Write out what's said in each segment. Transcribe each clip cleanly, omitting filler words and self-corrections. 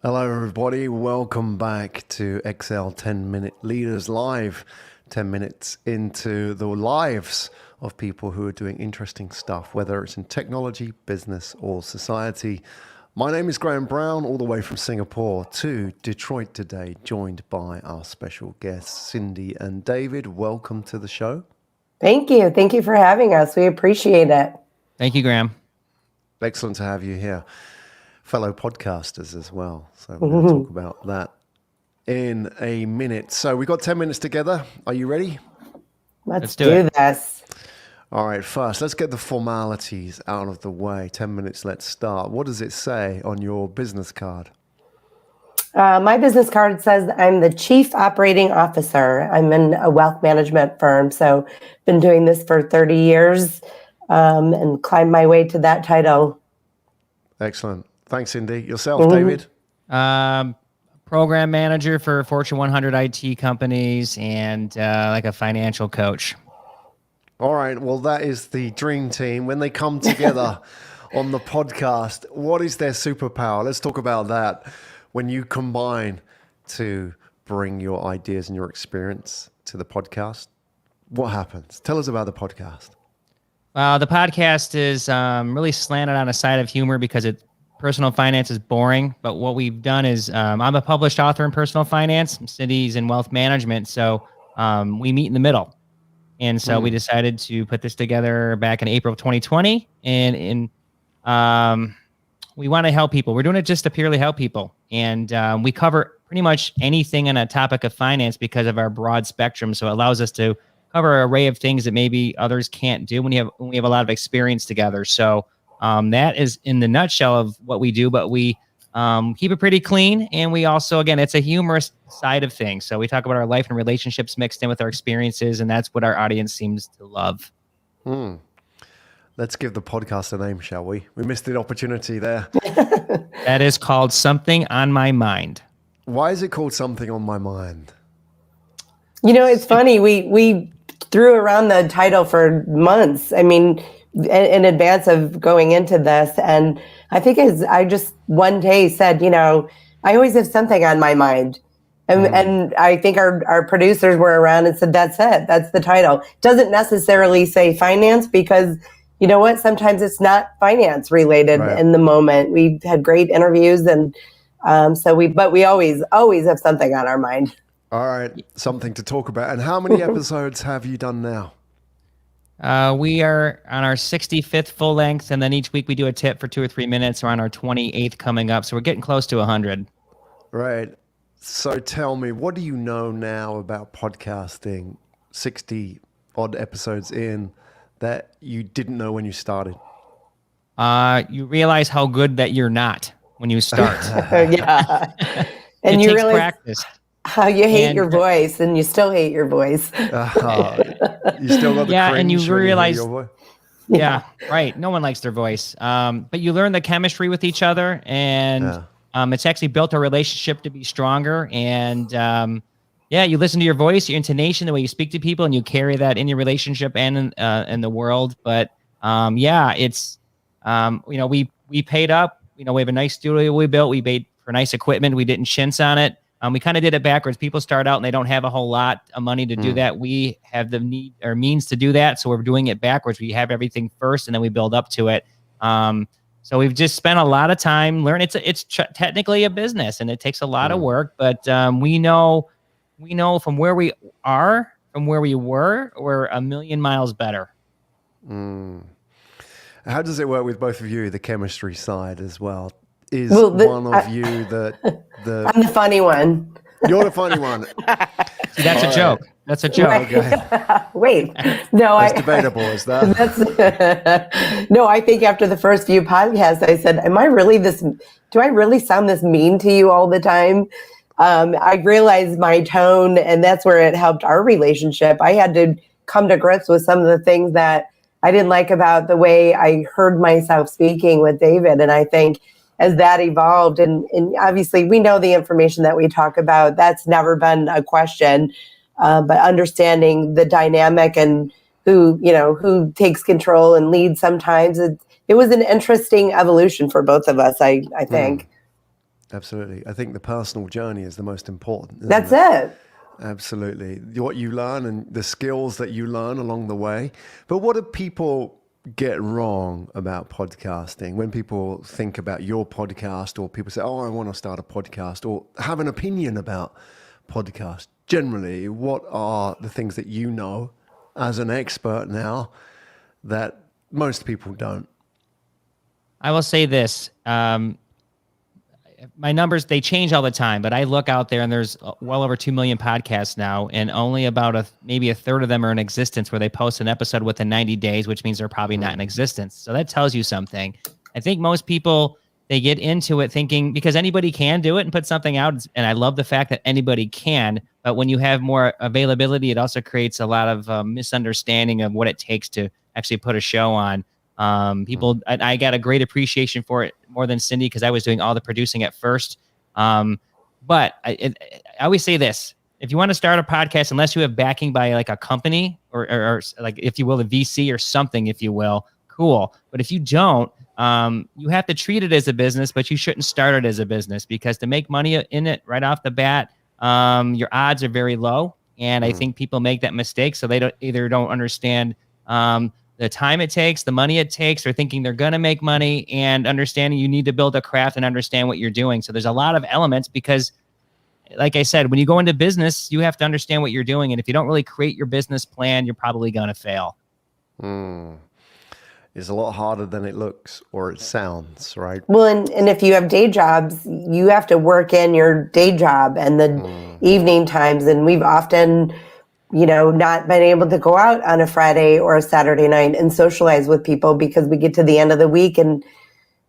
Hello, everybody. Welcome back to XL 10-Minute Leaders Live. 10 minutes into the lives of people who are doing interesting stuff, whether it's in technology, business, or society. My name is Graham Brown, all the way from Singapore to Detroit today, joined by our special guests, Cindy and David. Welcome to the show. Thank you. Thank you for having us. We appreciate it. Thank you, Graham. Excellent to have you here. Fellow podcasters as well. So we're going to talk about that in a minute. So we've got 10 minutes together. Are you ready? Let's do this. All right, first, let's get the formalities out of the way. 10 minutes, let's start. What does it say on your business card? My business card says I'm the Chief Operating Officer. I'm in a wealth management firm, so been doing this for 30 years and climbed my way to that title. Excellent. Thanks, Cindy. Yourself, David? Program manager for Fortune 100 IT companies and like a financial coach. All right. Well, that is the dream team. When they come together on the podcast, what is their superpower? Let's talk about that. When you combine to bring your ideas and your experience to the podcast, what happens? Tell us about the podcast. The podcast is really slanted on a side of humor because personal finance is boring. But what we've done is I'm a published author in personal finance. Cindy's in wealth management. So we meet in the middle. And so we decided to put this together back in April of 2020. And we want to help people. We're doing it just to purely help people. And we cover pretty much anything on a topic of finance because of our broad spectrum. So it allows us to cover an array of things that maybe others can't do when we have a lot of experience together. So that is in the nutshell of what we do, but we keep it pretty clean. And we also, again, it's a humorous side of things. So we talk about our life and relationships mixed in with our experiences, and that's what our audience seems to love. Let's give the podcast a name, shall we? We missed the opportunity there. That is called Something on My Mind. Why is it called Something on My Mind? You know, it's funny. We threw around the title for months. I mean, in advance of going into this. And I think I just one day said, you know, I always have something on my mind. And I think our producers were around and said, that's it. That's the title. Doesn't necessarily say finance because, you know what, sometimes it's not finance related in the moment. We've had great interviews and but we always have something on our mind. All right, something to talk about. And how many episodes have you done now? We are on our 65th full length, and then each week we do a tip for 2 or 3 minutes. We're on our 28th coming up, so we're getting close to 100. Right. So tell me, what do you know now about podcasting 60 odd episodes in that you didn't know when you started? You realize how good that you're not when you start. Yeah. And it you takes realize practice. how you hate your voice and you still hate your voice. You still got the cringe and you when realize, you hear your voice? Yeah, right. No one likes their voice. But you learn the chemistry with each other, and it's actually built our relationship to be stronger. And you listen to your voice, your intonation, the way you speak to people, and you carry that in your relationship and in the world. But it's we paid up. You know, we have a nice studio we built. We paid for nice equipment. We didn't chintz on it. We kind of did it backwards. People start out and they don't have a whole lot of money to do that. We have the need or means to do that. So we're doing it backwards. We have everything first and then we build up to it. So we've just spent a lot of time learning. It's technically a business and it takes a lot of work, but we know from where we are, from where we were, we're a million miles better. How does it work with both of you, the chemistry side as well? Is one of you the I'm the funny one. You're the funny one. See, that's a joke. That's a joke. Right. Okay. Wait, no, That's debatable, is that? No, I think after the first few podcasts, I said, do I really sound this mean to you all the time? I realized my tone, and that's where it helped our relationship. I had to come to grips with some of the things that I didn't like about the way I heard myself speaking with David. And I think as that evolved, and obviously we know the information that we talk about, that's never been a question, but understanding the dynamic and who takes control and leads sometimes, it was an interesting evolution for both of us, I think. Absolutely. I think the personal journey is the most important. That's it? it. Absolutely. What you learn and the skills that you learn along the way. But what do people get wrong about podcasting? When people think about your podcast, or people say, oh, I want to start a podcast, or have an opinion about podcast, generally, what are the things that you know as an expert now that most people don't? I will say this. My numbers, they change all the time, but I look out there and there's well over 2 million podcasts now, and only about maybe a third of them are in existence where they post an episode within 90 days, which means they're probably not in existence. So that tells you something. I think most people, they get into it thinking because anybody can do it and put something out. And I love the fact that anybody can, but when you have more availability, it also creates a lot of misunderstanding of what it takes to actually put a show on. I got a great appreciation for it more than Cindy because I was doing all the producing at first. But I always say this: if you want to start a podcast, unless you have backing by like a company or like, if you will, a VC or something, if you will, cool. But if you don't, you have to treat it as a business, but you shouldn't start it as a business because to make money in it right off the bat, your odds are very low. And I think people make that mistake. So they don't understand, the time it takes, the money it takes, or thinking they're going to make money, and understanding you need to build a craft and understand what you're doing. So there's a lot of elements because, like I said, when you go into business, you have to understand what you're doing. And if you don't really create your business plan, you're probably going to fail. It's a lot harder than it looks or it sounds, right? Well, and if you have day jobs, you have to work in your day job and the evening times. And we've often, not been able to go out on a Friday or a Saturday night and socialize with people because we get to the end of the week and,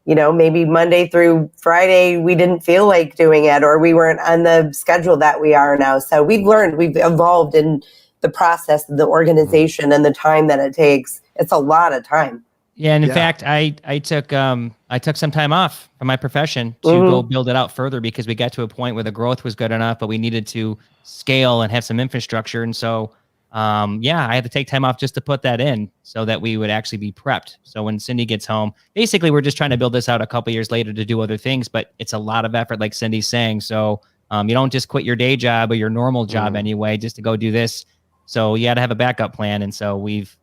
maybe Monday through Friday, we didn't feel like doing it or we weren't on the schedule that we are now. So we've evolved in the process, the organization and the time that it takes. It's a lot of time. Yeah, and in fact, I took some time off from my profession to go build it out further because we got to a point where the growth was good enough, but we needed to scale and have some infrastructure. And so, I had to take time off just to put that in so that we would actually be prepped. So when Cindy gets home, basically we're just trying to build this out a couple years later to do other things, but it's a lot of effort, like Cindy's saying. So you don't just quit your day job or your normal job anyway, just to go do this. So you got to have a backup plan. And so we've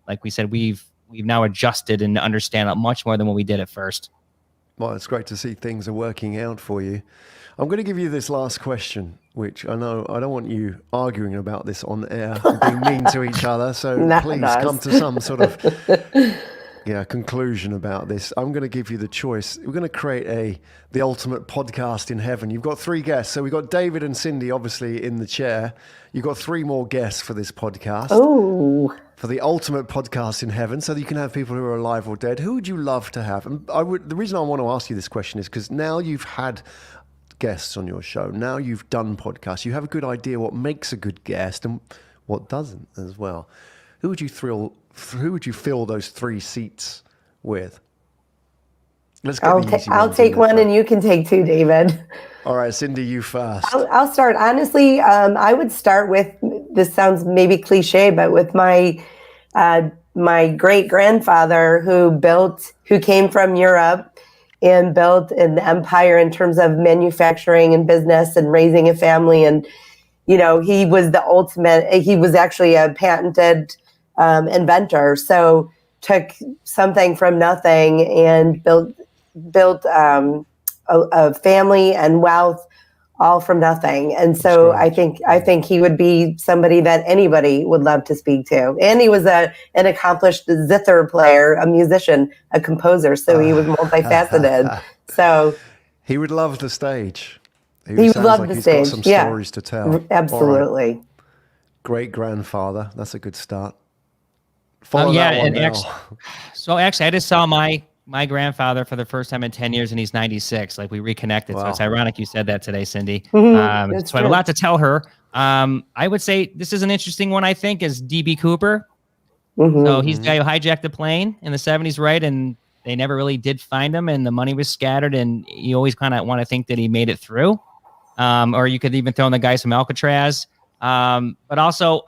now adjusted and understand much more than what we did at first. Well, it's great to see things are working out for you. I'm going to give you this last question, which I know I don't want you arguing about this on air, being mean to each other. So please come to some sort of conclusion about this. I'm going to give you the choice. We're going to create the ultimate podcast in heaven. You've got 3 guests. So we've got David and Cindy, obviously, in the chair. You've got 3 more guests for this podcast. Oh. For the ultimate podcast in heaven, so that you can have people who are alive or dead. Who would you love to have? And the reason I want to ask you this question is because now you've had guests on your show. Now you've done podcasts. You have a good idea what makes a good guest and what doesn't as well. Who would you fill those 3 seats with? Let's go. I'll take one and you can take 2, David. All right, Cindy, you first. I'll start. Honestly, I would start with, this sounds maybe cliche, but with my great grandfather who came from Europe and built an empire in terms of manufacturing and business and raising a family. And, he was the ultimate, he was actually a patented inventor. So took something from nothing and built a family and wealth all from nothing. And so I think he would be somebody that anybody would love to speak to. And he was an accomplished zither player, a musician, a composer. So he was multifaceted. So he would love the stage. He would love the stage. Got some stories to tell. Absolutely. Right. Great grandfather. That's a good start. So actually, I just saw my grandfather for the first time in 10 years, and he's 96. Like, we reconnected. Wow. So it's ironic you said that today, Cindy. So I have a lot to tell her. I would say this is an interesting one, I think, is D.B. Cooper. So he's the guy who hijacked the plane in the 70s, right? And they never really did find him, and the money was scattered, and you always kind of want to think that he made it through. Or you could even throw in the guys from Alcatraz. But also,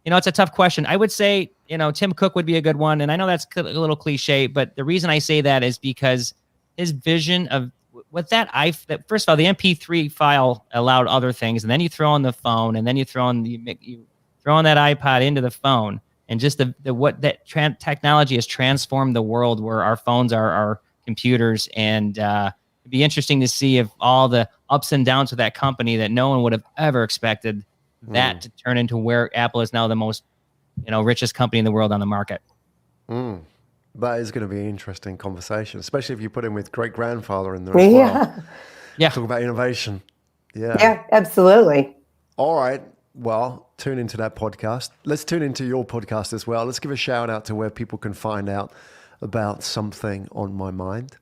it's a tough question. I would say, Tim Cook would be a good one. And I know that's a little cliche, but the reason I say that is because his vision of what that first of all, the MP3 file allowed other things, and then you throw on the phone, and then you throw on that iPod into the phone, and just what that technology has transformed the world, where our phones are our computers, and it'd be interesting to see if all the ups and downs of that company that no one would have ever expected that to turn into where Apple is now the most, richest company in the world on the market. That is going to be an interesting conversation, especially if you put in with great grandfather in there as well. Yeah. Talk about innovation. Yeah, absolutely. All right. Well, tune into that podcast. Let's tune into your podcast as well. Let's give a shout out to where people can find out about Something on My Mind.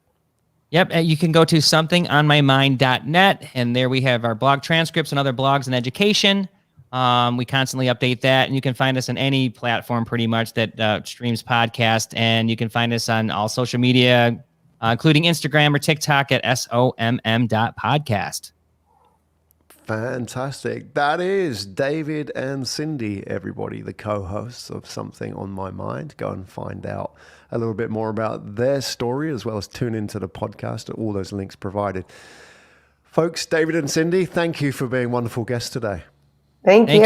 Yep. You can go to somethingonmymind.net, and there we have our blog transcripts and other blogs and education. We constantly update that, and you can find us on any platform pretty much that streams podcast, and you can find us on all social media, including Instagram or TikTok at somm.podcast. Fantastic. That is David and Cindy, everybody, the co-hosts of Something on My Mind. Go and find out a little bit more about their story, as well as tune into the podcast at all those links provided. Folks, David and Cindy, thank you for being wonderful guests today. Thank you.